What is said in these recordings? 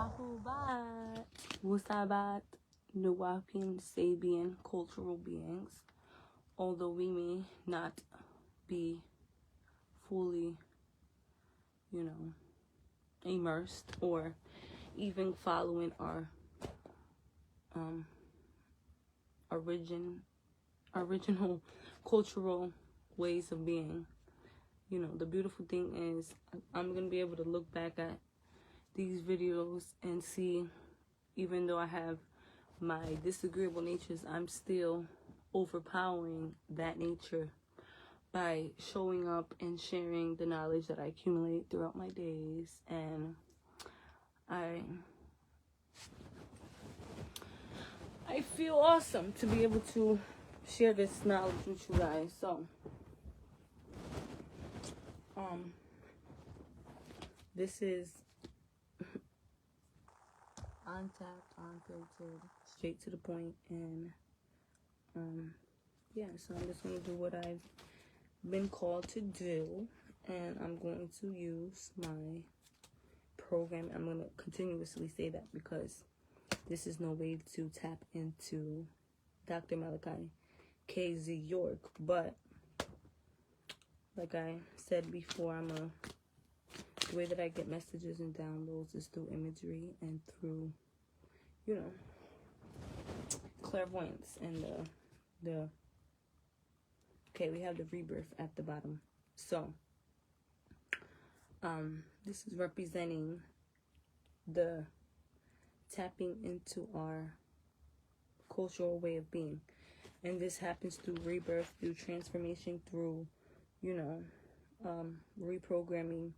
Wu-Sabat, Wu-Sabat, Nuwapian Sabian cultural beings, although we may not be fully, immersed or even following our original cultural ways of being. The beautiful thing is I'm going to be able to look back at these videos and see, even though I have my disagreeable natures, I'm still overpowering that nature by showing up and sharing the knowledge that I accumulate throughout my days. And I feel awesome to be able to share this knowledge with you guys. So this is untapped, unfiltered, straight to the point, and yeah, so I'm just going to do what I've been called to do, and I'm going to use my program. I'm going to continuously say that because this is no way to tap into Dr. Malachi KZ York, but like I said before, the way that I get messages and downloads is through imagery and through, clairvoyance and okay, we have the rebirth at the bottom. So, this is representing the tapping into our cultural way of being. And this happens through rebirth, through transformation, through, reprogramming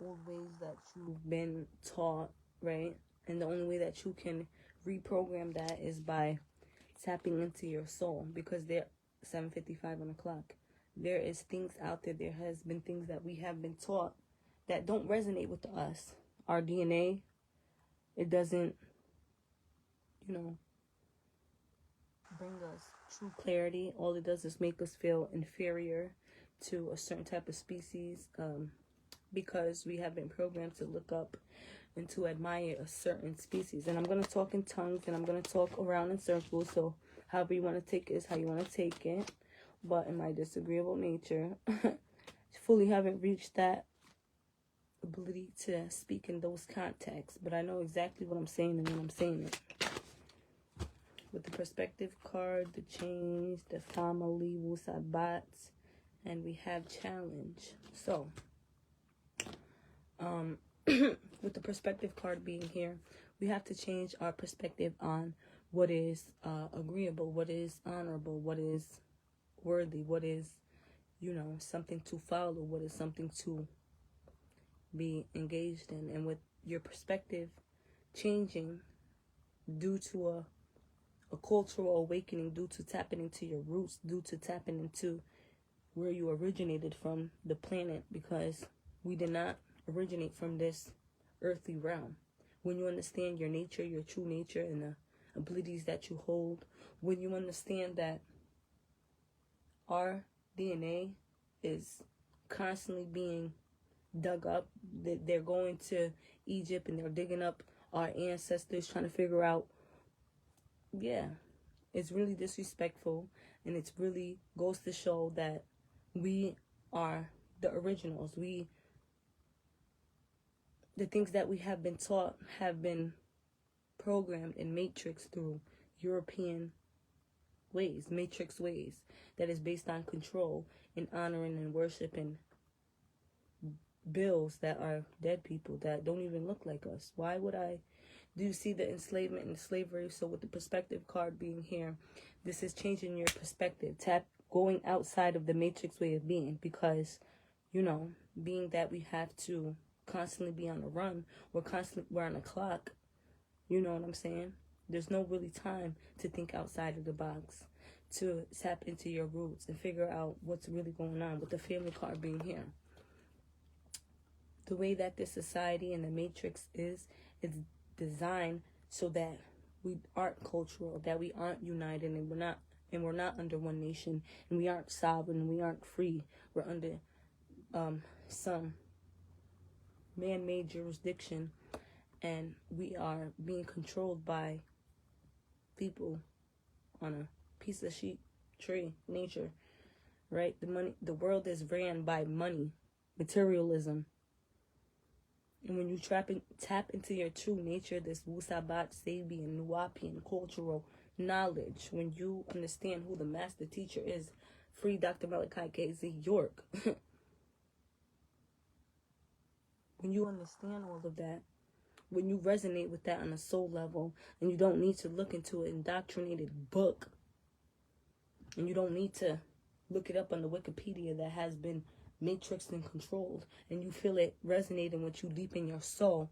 old ways that you've been taught, right? And the only way that you can reprogram that is by tapping into your soul, because they're 7:55 on the clock. There is things out there. There has been things that we have been taught that don't resonate with us. Our DNA, it doesn't, bring us true clarity. All it does is make us feel inferior to a certain type of species, because we have been programmed to look up and to admire a certain species. And I'm going to talk in tongues, and I'm going to talk around in circles, so however you want to take it is how you want to take it. But in my disagreeable nature, fully haven't reached that ability to speak in those contexts, but I know exactly what I'm saying and when I'm saying it. With the perspective card, the change, the family, Wu-Sabat, and we have challenge. So, with the perspective card being here, we have to change our perspective on what is agreeable, what is honorable, what is worthy, what is, something to follow, what is something to be engaged in. And with your perspective changing due to a cultural awakening, due to tapping into your roots, due to tapping into where you originated from, the planet, because we did not originate from this earthly realm. When you understand your nature, your true nature, and the abilities that you hold, when you understand that our DNA is constantly being dug up, that they're going to Egypt and they're digging up our ancestors, trying to figure out, it's really disrespectful, and it's really goes to show that we are the originals. The things that we have been taught have been programmed and matrixed through European ways, matrix ways, that is based on control and honoring and worshiping bills that are dead people that don't even look like us. Why would I? Do you see the enslavement and slavery? So with the perspective card being here, this is changing your perspective, going outside of the matrix way of being, because, being that we have to constantly be on the run, we're on a clock, you know what I'm saying? There's no really time to think outside of the box, to tap into your roots and figure out what's really going on. With the family card being here, the way that this society and the matrix is, it's designed so that we aren't cultural, that we aren't united, and we're not under one nation, and we aren't sovereign, and we aren't free. We're under some man-made jurisdiction, and we are being controlled by people on a piece of sheet tree, nature, right? The world is ran by money, materialism. And when you tap into your true nature, this Wu-Sabat, Sabian, Nuwapian, cultural knowledge, when you understand who the master teacher is, free Dr. Malachi K.Z. York. When you understand all of that, when you resonate with that on a soul level, and you don't need to look into an indoctrinated book, and you don't need to look it up on the Wikipedia that has been matrixed and controlled, and you feel it resonating with you deep in your soul,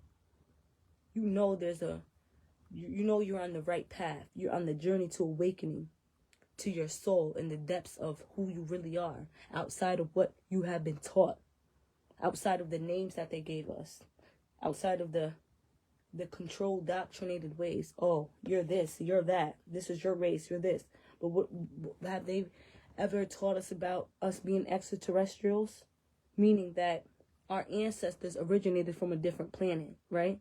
you know you know you're on the right path. You're on the journey to awakening to your soul in the depths of who you really are, outside of what you have been taught, outside of the names that they gave us, outside of the controlled, doctrinated ways. Oh, you're this, you're that. This is your race, you're this. But what have they ever taught us about us being extraterrestrials? Meaning that our ancestors originated from a different planet, right?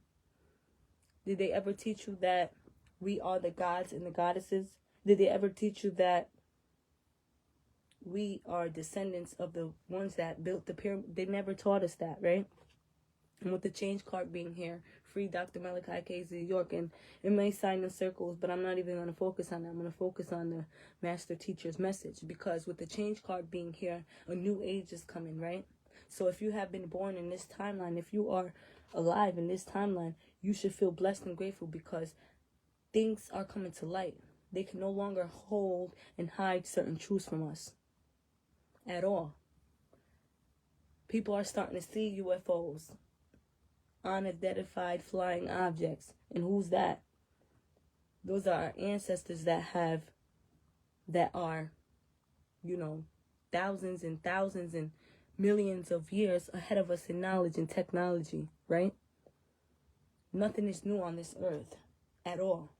Did they ever teach you that we are the gods and the goddesses? Did they ever teach you that we are descendants of the ones that built the pyramid? They never taught us that, right? And with the change card being here, free Dr. Malachi K.Z. York, and it may sign in circles, but I'm not even going to focus on that. I'm going to focus on the master teacher's message, because with the change card being here, a new age is coming, right? So if you have been born in this timeline, if you are alive in this timeline, you should feel blessed and grateful, because things are coming to light. They can no longer hold and hide certain truths from us at all. People are starting to see UFOs, unidentified flying objects. And who's that? Those are our ancestors that are, thousands and thousands and millions of years ahead of us in knowledge and technology, right? Nothing is new on this earth at all.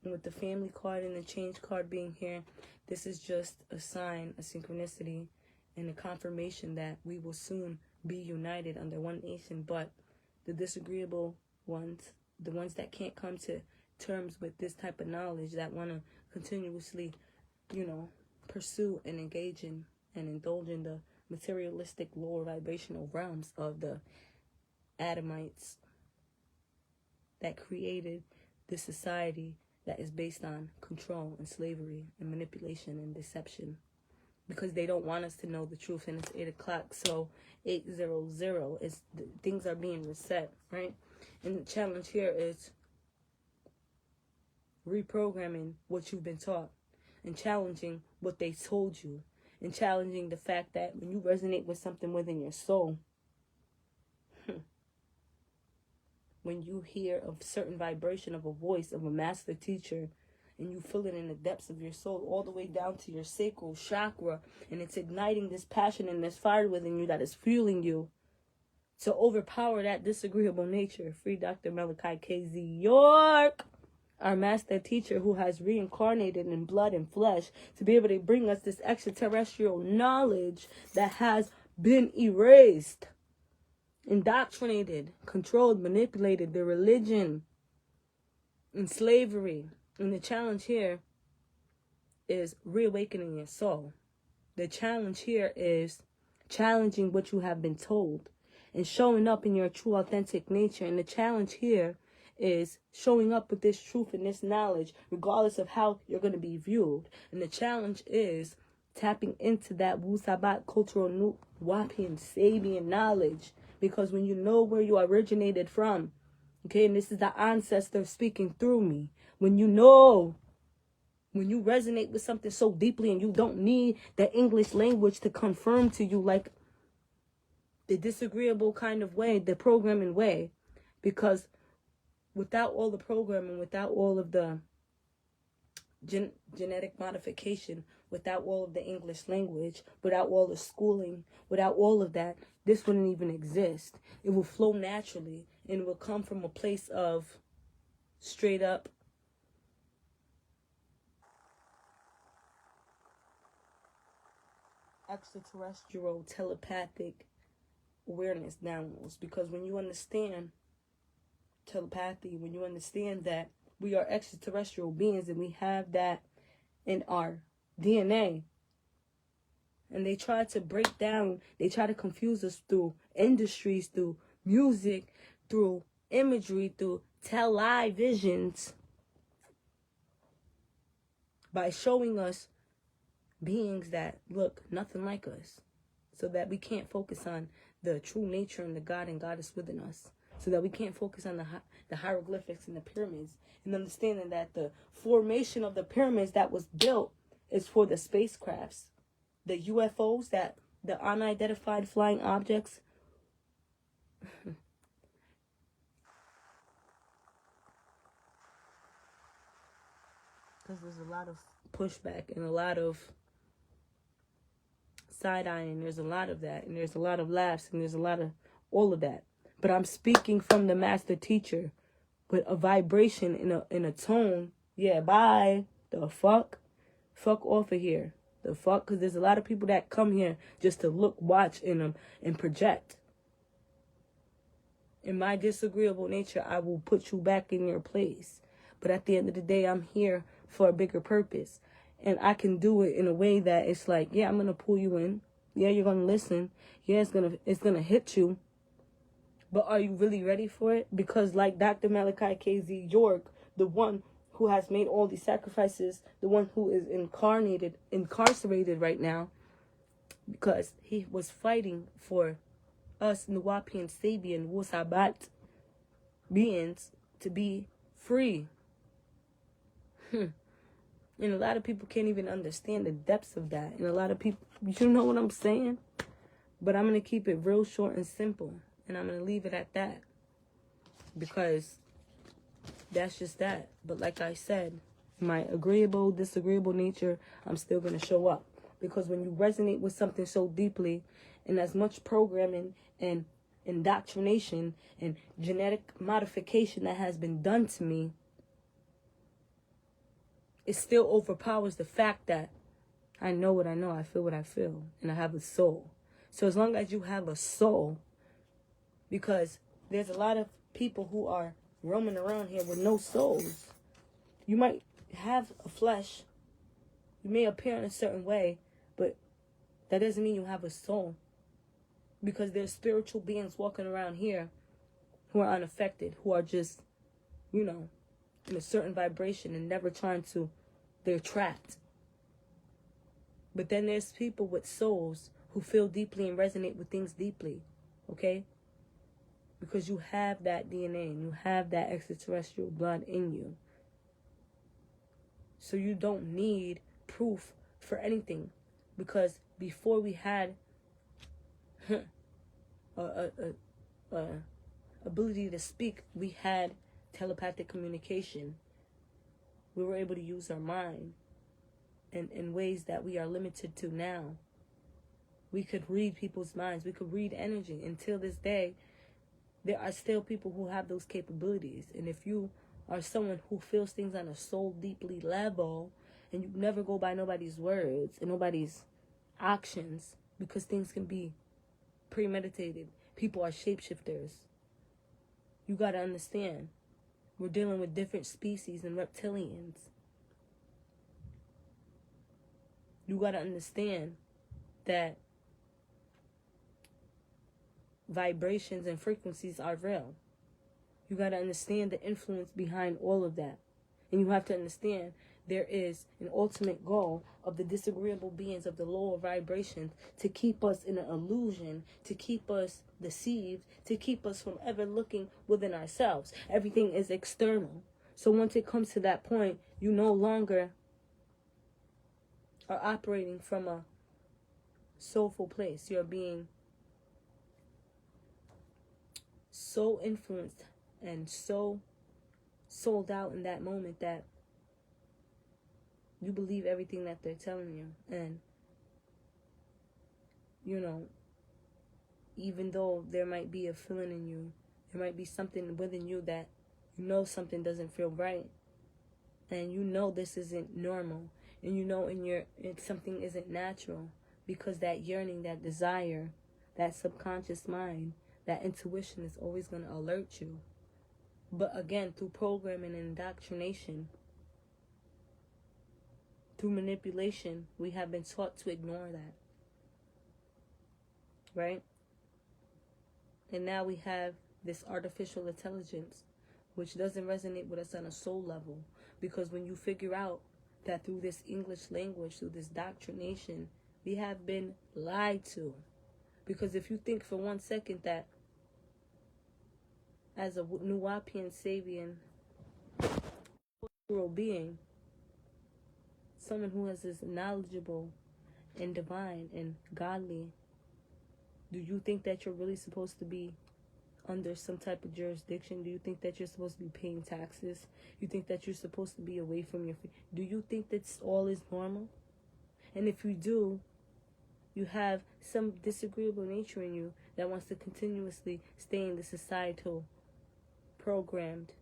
And with the family card and the change card being here, this is just a sign, a synchronicity, and a confirmation that we will soon be united under one nation. But the disagreeable ones, the ones that can't come to terms with this type of knowledge, that want to continuously, pursue and engage in and indulge in the materialistic lower vibrational realms of the Adamites that created this society that is based on control and slavery and manipulation and deception, because they don't want us to know the truth. And it's 8 o'clock, so 800 is things are being reset, right? And the challenge here is reprogramming what you've been taught, and challenging what they told you, and challenging the fact that when you resonate with something within your soul, when you hear a certain vibration of a voice of a master teacher, and you feel it in the depths of your soul, all the way down to your sacral chakra, and it's igniting this passion and this fire within you that is fueling you to overpower that disagreeable nature. Free Dr. Malachi K.Z. York, our master teacher, who has reincarnated in blood and flesh to be able to bring us this extraterrestrial knowledge that has been erased, indoctrinated, controlled, manipulated, the religion and slavery. And the challenge here is reawakening your soul. The challenge here is challenging what you have been told and showing up in your true authentic nature. And the challenge here is showing up with this truth and this knowledge, regardless of how you're going to be viewed. And the challenge is tapping into that Wu-Sabat cultural Nuwapian Sabian knowledge. Because when you know where you originated from, okay, and this is the ancestor speaking through me, when you resonate with something so deeply and you don't need the English language to confirm to you, like the disagreeable kind of way, the programming way, because without all the programming, without all of the genetic modification, without all of the English language, without all the schooling, without all of that, this wouldn't even exist. It will flow naturally, and it will come from a place of straight up extraterrestrial, telepathic awareness downwards. Because when you understand telepathy, when you understand that we are extraterrestrial beings and we have that in our DNA, and they try to break down, they try to confuse us through industries, through music, through imagery, through televisions, by showing us beings that look nothing like us, so that we can't focus on the true nature and the God and Goddess within us, so that we can't focus on the hieroglyphics and the pyramids, and understanding that the formation of the pyramids that was built is for the spacecrafts, the UFOs, that the unidentified flying objects. Because there's a lot of pushback and a lot of side-eyeing. There's a lot of that, and there's a lot of laughs, and there's a lot of all of that. But I'm speaking from the master teacher with a vibration in a tone. Yeah, bye. The fuck off of here. The fuck, because there's a lot of people that come here just to look, watch, and project. In my disagreeable nature, I will put you back in your place. But at the end of the day, I'm here for a bigger purpose. And I can do it in a way that it's like, yeah, I'm going to pull you in. Yeah, you're going to listen. Yeah, it's gonna hit you. But are you really ready for it? Because like Dr. Malachi KZ York, the one who has made all these sacrifices, the one who is incarcerated right now, because he was fighting for us Nuwapian Sabian Wu-Sabat beings to be free. And a lot of people can't even understand the depths of that. And a lot of people, you know what I'm saying? But I'm going to keep it real short and simple. And I'm going to leave it at that. Because that's just that. But like I said, my agreeable, disagreeable nature, I'm still going to show up. Because when you resonate with something so deeply, and as much programming and indoctrination and genetic modification that has been done to me, it still overpowers the fact that I know what I know, I feel what I feel, and I have a soul. So as long as you have a soul, because there's a lot of people who are roaming around here with no souls. You might have a flesh, you may appear in a certain way, but that doesn't mean you have a soul. Because there's spiritual beings walking around here who are unaffected, who are just, in a certain vibration and never trying to, they're trapped. But then there's people with souls who feel deeply and resonate with things deeply, okay? Because you have that DNA and you have that extraterrestrial blood in you. So you don't need proof for anything. Because before we had ability to speak, we had telepathic communication. We were able to use our mind in ways that we are limited to now. We could read people's minds. We could read energy. Until this day, there are still people who have those capabilities. And if you are someone who feels things on a soul deeply level, and you never go by nobody's words and nobody's actions, because things can be premeditated. People are shapeshifters. You got to understand, we're dealing with different species and reptilians. You got to understand that vibrations and frequencies are real. You got to understand the influence behind all of that. And you have to understand there is an ultimate goal of the disagreeable beings of the lower vibrations to keep us in an illusion, to keep us deceived, to keep us from ever looking within ourselves. Everything is external. So once it comes to that point, you no longer are operating from a soulful place. You're being so influenced and so sold out in that moment that you believe everything that they're telling you. And, even though there might be a feeling in you, there might be something within you that something doesn't feel right. And this isn't normal. And something isn't natural. Because that yearning, that desire that subconscious mind, that intuition is always going to alert you. But again, through programming and indoctrination, through manipulation, we have been taught to ignore that. Right? And now we have this artificial intelligence, which doesn't resonate with us on a soul level. Because when you figure out that through this English language, through this doctrination, we have been lied to. Because if you think for 1 second that as a Nuwapian Sabian cultural being, someone who is as knowledgeable and divine and godly, do you think that you're really supposed to be under some type of jurisdiction? Do you think that you're supposed to be paying taxes? You think that you're supposed to be away from your... Do you think that all is normal? And if you do, you have some disagreeable nature in you that wants to continuously stay in the societal programmed,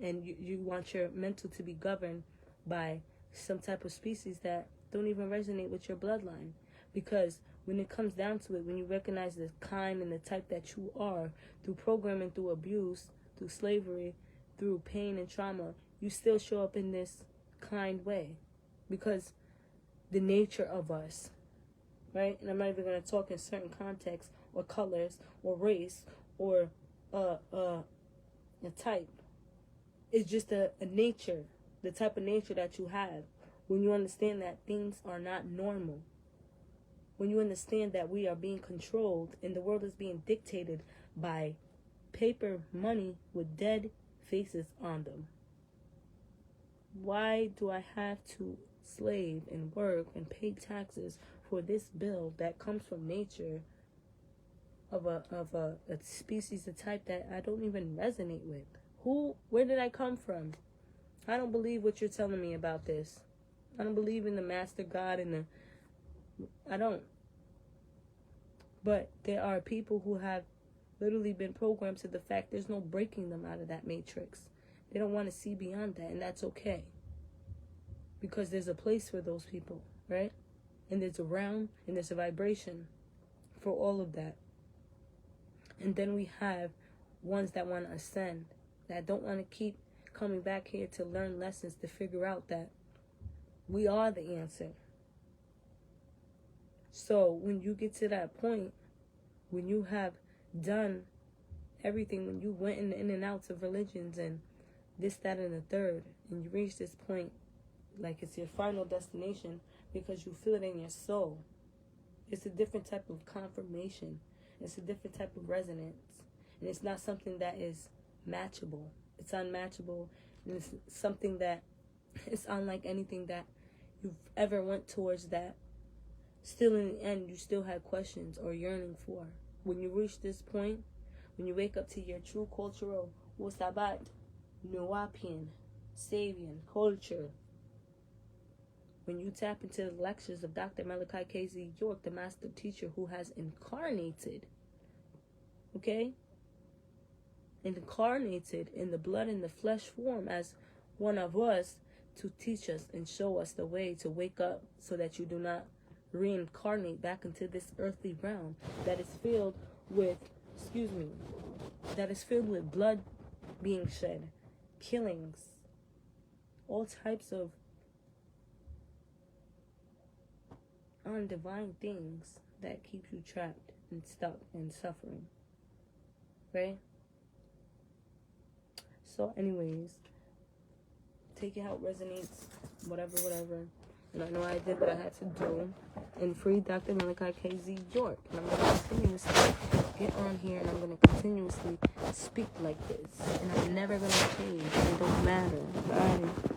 and you want your mental to be governed by some type of species that don't even resonate with your bloodline. Because when it comes down to it, when you recognize the kind and the type that you are, through programming, through abuse, through slavery, through pain and trauma, you still show up in this kind way. Because the nature of us, right? And I'm not even going to talk in certain contexts or colors or race or a type. It's just a nature, the type of nature that you have. When you understand that things are not normal. When you understand that we are being controlled and the world is being dictated by paper money with dead faces on them. Why do I have to slave and work and pay taxes for this bill that comes from nature of a species, a type that I don't even resonate with? Where did I come from? I don't believe what you're telling me about this. I don't believe in the master God and I don't. But there are people who have literally been programmed to the fact there's no breaking them out of that matrix. They don't want to see beyond that, and that's okay. Because there's a place for those people, right? And there's a realm and there's a vibration for all of that. And then we have ones that want to ascend, that don't want to keep coming back here to learn lessons, to figure out that we are the answer. So when you get to that point, when you have done everything, when you went in and outs of religions and this, that, and the third, and you reach this point, like it's your final destination because you feel it in your soul, it's a different type of confirmation. It's a different type of resonance. And it's not something that is matchable. It's unmatchable. And it's something that is unlike anything that you've ever went towards, that still in the end you still had questions or yearning for. When you reach this point, when you wake up to your true cultural Wu-Sabat, Nuwapian, Sabian culture, when you tap into the lectures of Dr. Malachi KZ York, the master teacher who has incarnated, incarnated in the blood and the flesh form as one of us, to teach us and show us the way to wake up so that you do not reincarnate back into this earthly realm that is filled with, blood being shed, killings, all types of undivine things that keep you trapped and stuck and suffering, right? So anyways, take it how it resonates, whatever. And I know I did what I had to do and free Dr. Malachi KZ York. And I'm going to continuously get on here and I'm going to continuously speak like this. And I'm never going to change. It don't matter. Bye.